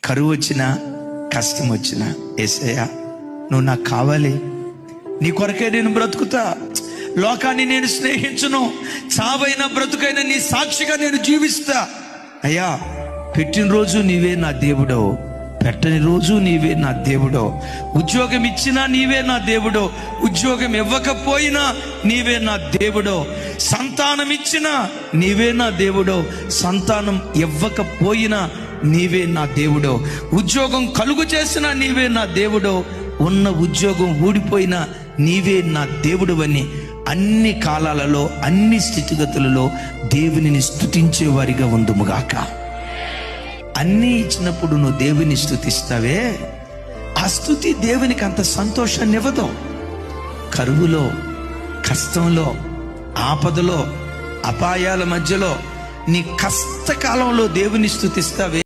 కరువు వచ్చినా, కష్టం వచ్చినా, యేసయ్యా నువ్వు నాకు కావాలి, నీ కొరకే నేను బ్రతుకుతా, లోకాన్ని నేను స్నేహించును, చావైనా బ్రతుకైనా నీ సాక్షిగా నేను జీవిస్తా. అయ్యా పెట్టిన రోజు నీవే నా దేవుడో, పెట్టని రోజు నీవే నా దేవుడో, ఉద్యోగం ఇచ్చినా నీవే నా దేవుడో, ఉద్యోగం ఇవ్వకపోయినా నీవే నా దేవుడో, సంతానం ఇచ్చినా నీవే నా దేవుడో, సంతానం ఇవ్వకపోయినా నీవే నా దేవుడో, ఉద్యోగం కలుగు చేసినా నీవే నా దేవుడో, ఉన్న ఉద్యోగం ఊడిపోయినా నీవే నా దేవుడు అని అన్ని కాలాలలో అన్ని స్థితిగతులలో దేవునిని స్తుతించే వారిగా ఉందుముగాక. అన్నీ ఇచ్చినప్పుడు నువ్వు దేవుని స్తుతిస్తావే, ఆ స్తుతి దేవునికి అంత సంతోషాన్ని ఇవ్వదు. కరువులో, కష్టంలో, ఆపదలో, అపాయాల మధ్యలో, నీ కష్టకాలంలో దేవుని స్తుతిస్తావే,